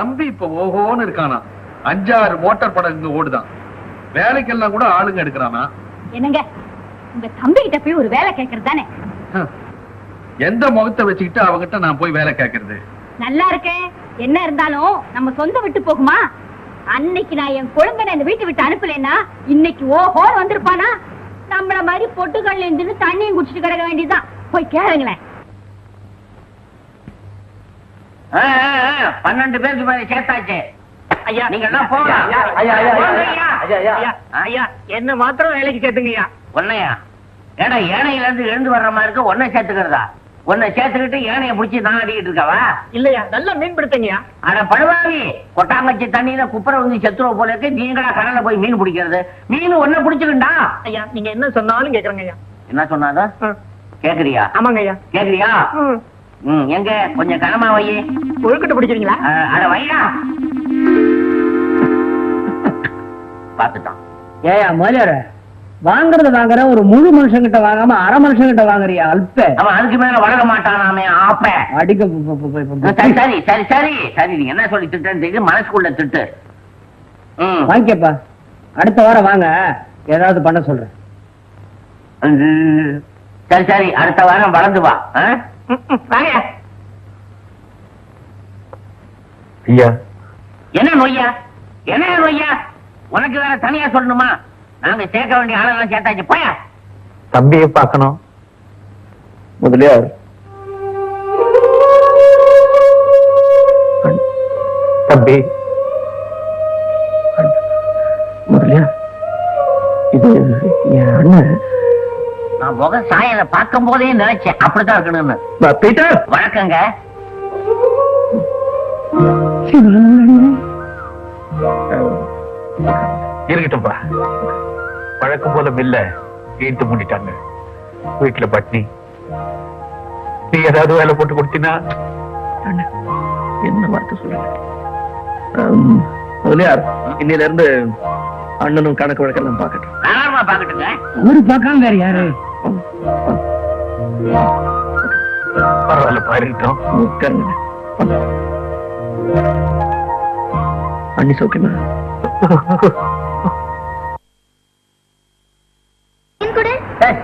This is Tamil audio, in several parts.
தம்பி இப்ப ஓஹோன்னு இருக்கானா. 5-6 மோட்டார் படகு ஓடுதான். வேலைக்கெல்லாம் கூட ஆளுங்க எடுக்கிறானா. என்னங்க உங்க தம்பி கிட்ட போய் ஒரு வேலை கேட்கறது தானே? எந்த முகத்தை வச்சுக்கிட்டு அவங்கிட்ட நான் போய் வேலை கேட்கறது? நல்லா இருக்கேன். என்ன இருந்தாலும் நம்ம சொந்த விட்டு போகுமா? அன்னைக்கு நான் என் குழந்தை இந்த வீட்டை விட்டு அனுப்பலன்னா இன்னைக்கு ஓஹோ வந்திருப்பானா? நம்மள மாதிரி பொட்டுக்கல்ல இருந்து தண்ணியும் குடிச்சிட்டு கிடக்க வேண்டியதுதான். போய் கேளுங்களேன். 12 பேருக்கு மேல சேர்த்தாச்சு. ஐயா நீங்க எல்லாம் ஐயா என்ன மாத்திரம் வேலைக்கு சேர்த்துங்கய்யா. ஒன்னையா ஏடா ஏனையில இருந்து எழுந்து வர்ற மாதிரி இருக்க ஒன்னை சேர்த்துக்கிறதா? உன்னை சேர்த்துக்கிட்டு ஏனைய பிடிச்சி நான் அடிக்கிட்டு இருக்கவா? இல்லையா நல்லா மீன் பிடித்தங்கய்யா. அட படுவாவி, கொட்டாங்கச்சி தண்ணியில குப்பரை வந்து செத்துருவ போல இருக்கு. நீங்களா கடல்ல போய் மீன் பிடிக்கிறது? மீன் ஒன்ன பிடிச்சுக்கிண்டா? ஐயா நீங்க என்ன சொன்னாலும் கேக்குறேங்க ஐயா. என்ன சொன்னாதான் கேக்குறியா? ஆமாங்க ஐயா. கேக்குறியா? எங்க கொஞ்சம் கனமா வை. ஒழுக்கிட்டு பிடிக்கிறீங்களா? அட வையா. பாத்துட்டான். ஏயா முதலியார வாங்குறது வாங்குற ஒரு முழு மனுஷங்கிட்ட வாங்காம அரை மனுஷங்கிட்ட வாங்குறியா? அல்ப அவன் அதுக்கு மேல வளர மாட்டானாமே ஆப்ப அடிக்க. சரி சரி சரி சரி சரி நீ என்ன சொல்லி திட்டுன்னு தெரியுது. மனசுக்குள்ள திட்டு. வாங்கிக்கப்பா, அடுத்த வாரம் வாங்க, ஏதாவது பண்ண சொல்றேன். சரி சரி அடுத்த வாரம் வளர்ந்து வா. ஐயா என்ன நொய்யா? என்ன நொய்யா? உனக்கு வேற தனியா சொல்லணுமா? நாங்க சேர்க்க வேண்டிய ஆளெல்லாம் சேர்த்தாச்சு. போயா தம்பியை பார்க்கணும். முதலியார் தம்பி முதலியார் இது என் அண்ணன். நான் முக சாயலை பார்க்கும் போதே நினைச்சேன் அப்படித்தான் இருக்கணும்னு. பீட்டர் வணக்கங்க. இருக்கட்டும்பா. பழக்கம் போல மில்ல ஈட்டு மூடிட்டாங்க. வீட்டுல பட்னி. நீ ஏதாவது வேலை போட்டு கொடுத்தீங்கன்னா என்ன வார்த்தை சொல்லுங்க. முதலியார் இன்னில இருந்து அண்ணனும் கணக்கு வழக்கெல்லாம் பாக்கட்டும். தாராளமா பாக்கட்டுங்க. அவரு பார்க்காம வேற யாரு? பரவாயில்ல பாருட்டோம். உட்காருங்க. அண்ணி சௌக்கியமா?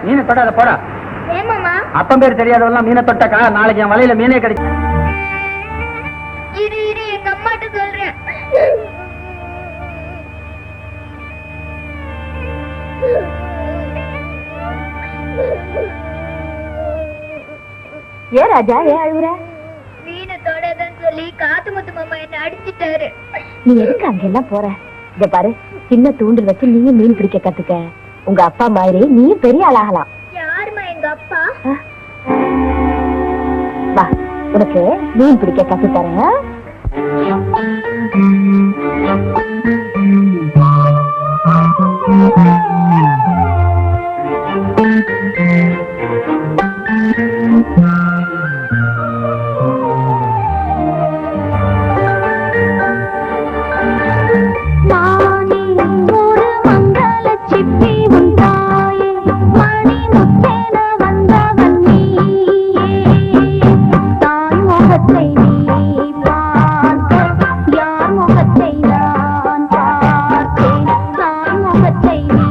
மீனை தொடாத போடா. அப்பம் பேர் தெரியாதவெல்லாம் மீனை தொட்டாக்கா நாளைக்கு என் வலையில மீனே கிடைக்கும். எங்க அம்மாட்ட சொல்றேன். ஏன் ராஜா ஏன் அழுகுற? மீனை தொடாதன்னு சொல்லி காத்து முத்து மாமா என்ன அடிச்சிட்டாரு. நீ எதுக்கு அங்கெல்லாம் போற? இத பாரு, சின்ன தூண்டில் வச்சு நீயும் மீன் பிடிக்க கத்துக்க. உங்க அப்பா மாதிரி நீயும் பெரிய ஆளாகலாம். யாருமா எங்க அப்பா? வா, உனக்கு மீன் பிடிக்க கத்து தரேன். யார் முகத்தை நான் பார்த்தேன், நான் முகத்தை நீ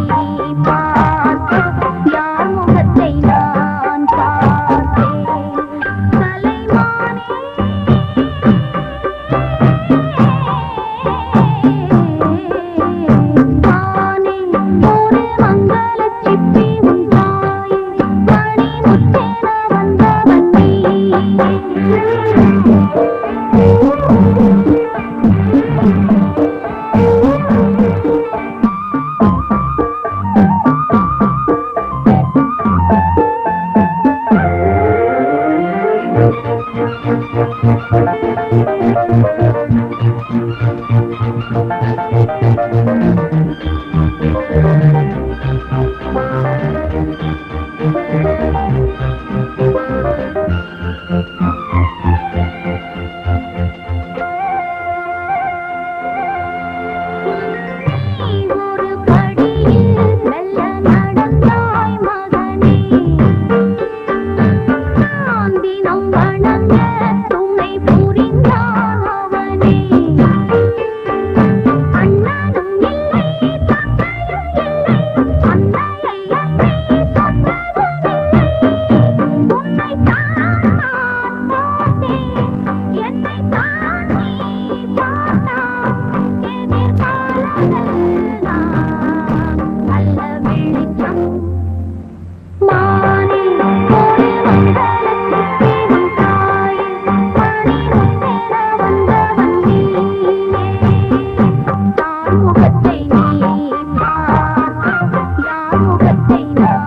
மாலை நான்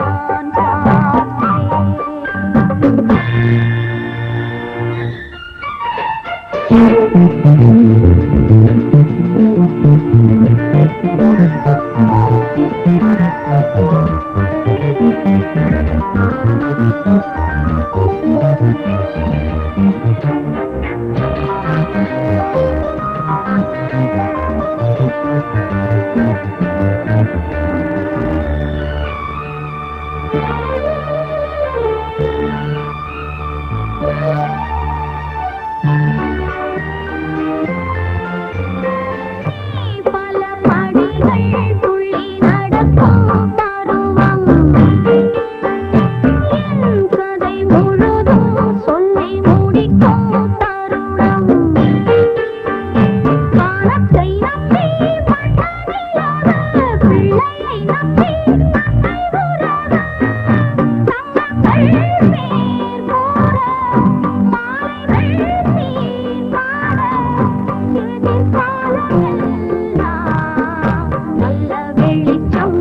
பார்த்தேன். பல படிகள் துள்ளி நடக்கும் பருவம், என் கதை முழுதும் சொல்லி முடிக்கும் தருணம். வானத்தை நம்பி மன்னனில்லாத பிள்ளையை நம்பி அசைவுறாத தங்கங்கள் மேற் போட மாலைகள் சீர்பாட எதிர்காலமெல்லாம் நல்ல வெளிச்சம்.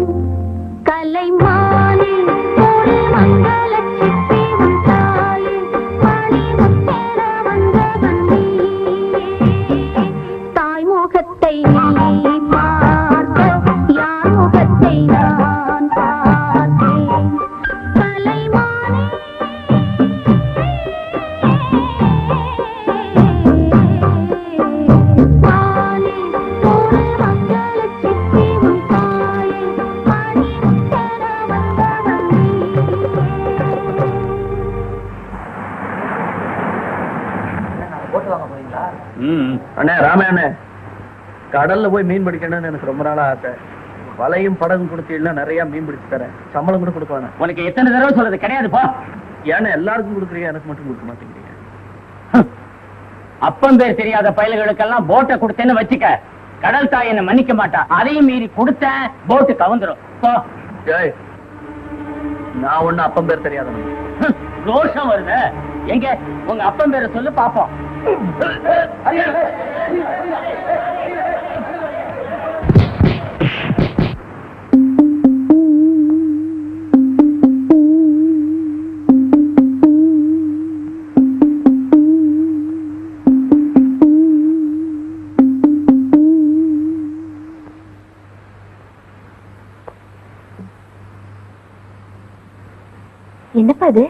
கலைமானே ஒரு மங்களச் சிப்பி உன் தாயே, மணிமுத்தென வந்தவன் நீயே. தாய் முகத்தை நீ பார்க்க யார் முகத்தை நான் பார்த்தேன். கலைமானே மானே ஒரு மங்களச் சிப்பி உன் தாயே, மணிமுத்தென வந்தவன் நீயே. அண்ணே ராமையண்ணே, கடல்ல போய் மீன் பிடிக்கணும்னு எனக்கு ரொம்ப நாளா ஆசை. வலையும் படகும் கொடுத்தீங்கன்னா நிறைய மீன் பிடிச்சு தரேன், சம்பளம் கூட கொடுப்பானே. உனக்கு எத்தனை தடவை சொல்றது கிடையாது போ. ஏன்னா எல்லாருக்கும் கொடுக்குறீங்க, எனக்கு மட்டும் கொடுக்க மாட்டேங்கிறீங்க. அப்பம் பேர் தெரியாத பயல்களுக்கெல்லாம் போட்டை கொடுத்தேன்னு வச்சுக்க, கடல் தாய் என்ன மன்னிக்க மாட்டா. அதையும் மீறி கொடுத்த போட்டு கவுந்துரும். போ. ஏய், நான் ஒண்ணு அப்பம் பேர் தெரியாதவன். ரோஷம் வருது. எங்க உங்க அப்பம் பேரை சொல்லு பாப்போம். என்னப்பா இது?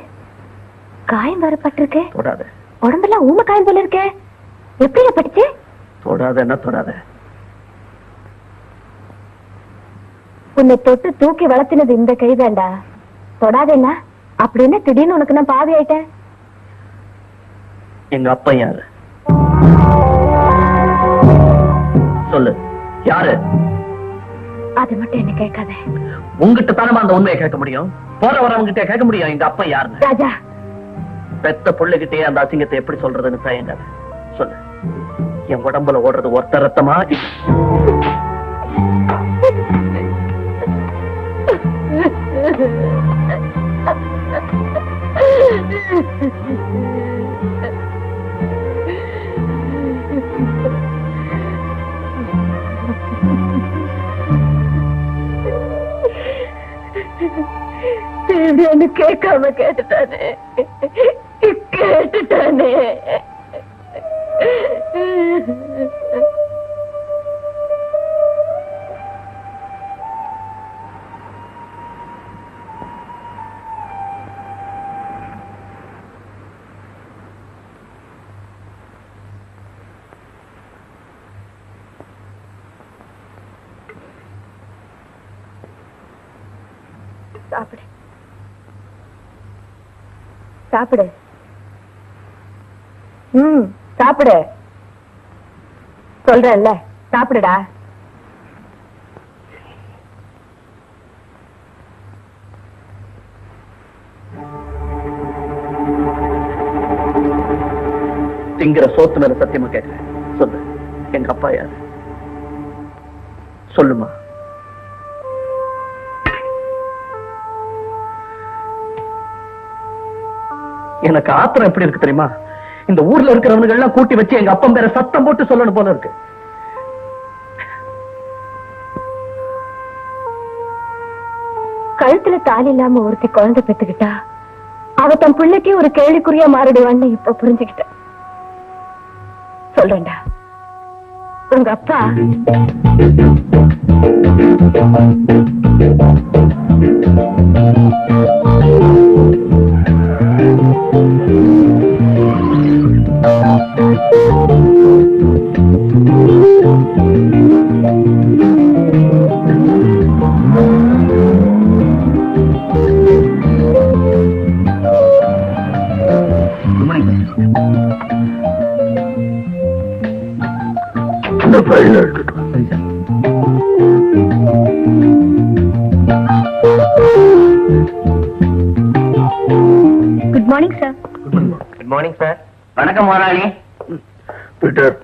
காயம் வரப்பட்டிருக்கு. தொடாத. உடம்பெல்லாம் ஊம காயம் போல இருக்கே. எப்படி படிச்சு? தொடாத என்ன தொடாத. உன்னை தொட்டு தூக்கி வளர்த்தினது இந்த கைதாண்டா. தொடாதேன்னா அப்படின்னு திடீர்னு உனக்கு நான் பாவி ஆயிட்டேன். எங்க அப்பா யாரு சொல்லு, யாரு? அது மட்டும் என்ன கேட்காத. உங்ககிட்ட தானே அந்த உண்மையை கேட்க முடியும். போற வரவங்கிட்ட கேட்க முடியும் எங்க அப்பா யாருன்னு. ராஜா, பெத்த புள்ளைகிட்டே அந்த அசிங்கத்தை எப்படி சொல்றதுன்னு தயங்காத. சொல்லு, என் உடம்புல ஓடுறது ஒருத்த ரத்தமா? தேவையானு கேட்காம கேட்டுட்டானே. சாப்பிடு சாப்பிடு. சாப்பிடு சொல்றேன்ல, சாப்பிடுடா. திங்கிற சோத்து மேல சத்தியமா கேட்கிறேன். சொல்லு, எங்க அப்பா யாரு? சொல்லுமா. எனக்கு ஆத்திரம் எப்படி இருக்கு தெரியுமா? இந்த ஊர்ல இருக்கிறவங்க எல்லாம் கூட்டி வச்சு எங்க அப்பா பேரை சத்தம் போட்டு சொல்லணும் போல இருக்கு. கழுத்துல தாலி இல்லாம ஒருத்தி குழந்தை பெத்துக்கிட்டா அவ தன் பிள்ளைக்கே ஒரு கேள்விக்குறியா மாறிடுவான்னு இப்ப புரிஞ்சுக்கிட்டேன். சொல்றேன்டா, உங்க அப்பா இந்த ஃபைல் எடுத்துட்டு வா. சரி sir. Good morning sir. Good morning sir. வணக்கம் முதலாளி. பீட்டர்,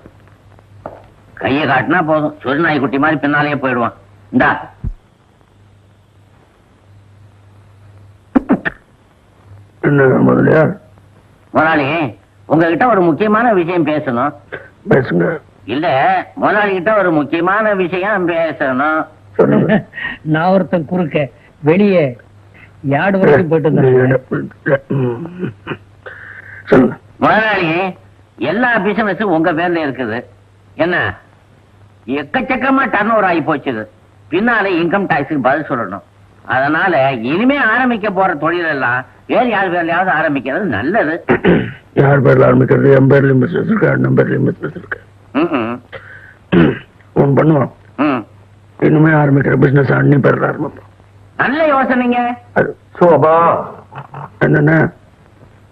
கையை காட்டினா போதும், சொரி நாய் குட்டி மாதிரி பின்னாலேயே போயிடுவான். இந்தா. என்ன முதலியார்? முதலாளி, உங்ககிட்ட ஒரு முக்கியமான விஷயம் பேசணும். பேசுங்க. இல்ல, முதலாளி கிட்ட ஒரு முக்கியமான விஷயம் பேசணும். சொல்லுங்க. நான் ஒருத்தன் குறுக்க வெளியே யார்டு வரைக்கும் போயிட்டு இருந்தேன். சொல்லுங்க. முதலாளி, எல்லா பிசினஸும் உங்க பேர்ல இருக்குது. என்ன எக்கச்சக்கமா டர்ன் ஓவர் ஆகி போச்சுது. பின்னால இன்கம் டாக்ஸுக்கு பதில் சொல்லணும். அதனால இனிமே ஆரம்பிக்க போற தொழில் எல்லாம் வேறு யார் பேர்லயாவது ஆரம்பிக்கிறது நல்லது. யார் பேர்ல ஆரம்பிக்கிறது? என் பேர்லயும் பிசினஸ் இருக்கு, அண்ணன் பேர்லயும் பிசினஸ் இருக்கு. ஒன்னு பண்ணுவோம், இனிமே ஆரம்பிக்கிற பிசினஸ் அண்ணி பேர்ல ஆரம்பிப்போம். நல்ல யோசனைங்க. அது சோபா, என்னென்ன?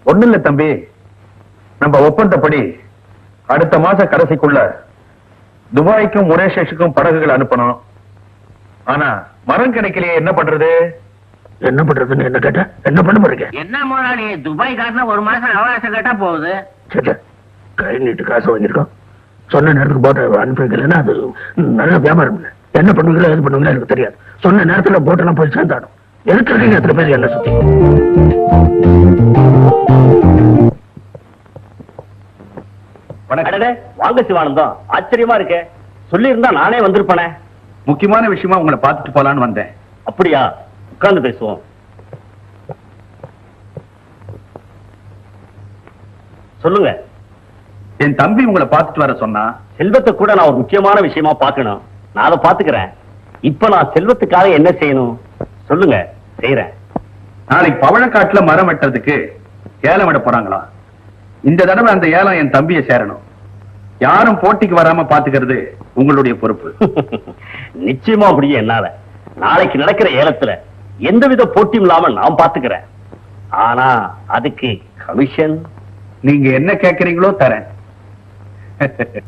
ஒண்ணு இல்ல தம்பி, நம்ம ஒப்பந்தப்படி அடுத்த மாச கடைசிக்குள்ள துபாய்க்கும் மொரேஷியஸுக்கும் படகுகள் அனுப்பணும். ஆனா மரம் கிடைக்கலையே, என்ன பண்றது? என்ன பண்றதுன்னு என்ன கேட்ட? என்ன பண்ண போறீங்க? என்ன முதலாளி, துபாய் காட்டின ஒரு மாசம் அவகாசம் கேட்டா போகுது. சரி, கை நீட்டு காசு வாங்கியிருக்கோம், சொன்ன நேரத்துக்கு போட்ட அனுப்பி வைக்கலன்னா அது நல்ல வியாபாரம் இல்லை. என்ன பண்ணுவீங்களோ எது பண்ணுவீங்களோ எனக்கு தெரியாது. சொன்ன நேரத்துல போட்டெல்லாம் போய் சேர்ந்தாடும். எதுக்கு இருக்கீங்க எத்தனை பேர் என்ன சுத்தி? வாங்க சிவானந்தம், ஆச்சரியமா இருக்கு. சொல்லி இருந்தா நானே வந்திருப்பேனே. முக்கியமான விஷயமா உங்களை பார்த்துட்டு போலான்னு வந்தேன். அப்படியா? உட்கார்ந்து பேசுவோம். சொல்லுங்க. என் தம்பி உங்களை பார்த்துட்டு வர சொன்னா. செல்வத்தை கூட நான் ஒரு முக்கியமான விஷயமா பார்க்கணும். நான் அதை பாத்துக்கிறேன். இப்ப நான் செல்வத்துக்காக என்ன செய்யணும் சொல்லுங்க, செய்யறேன். நாளைக்கு பவழக்காட்டுல மரம் வெட்டுறதுக்கு ஏலம் விட போறாங்களா? இந்த தடவை அந்த ஏலம் என் தம்பியை சேரணும். யாரும் போட்டிக்கு வராம பாத்துக்கிறது உங்களுடைய பொறுப்பு. நிச்சயமா முடியும் என்னால. நாளைக்கு நடக்கிற ஏலத்துல எந்தவித போட்டியும் இல்லாம நான் பாத்துக்கிறேன். ஆனா அதுக்கு கமிஷன் நீங்க என்ன கேக்குறீங்களோ தரேன்.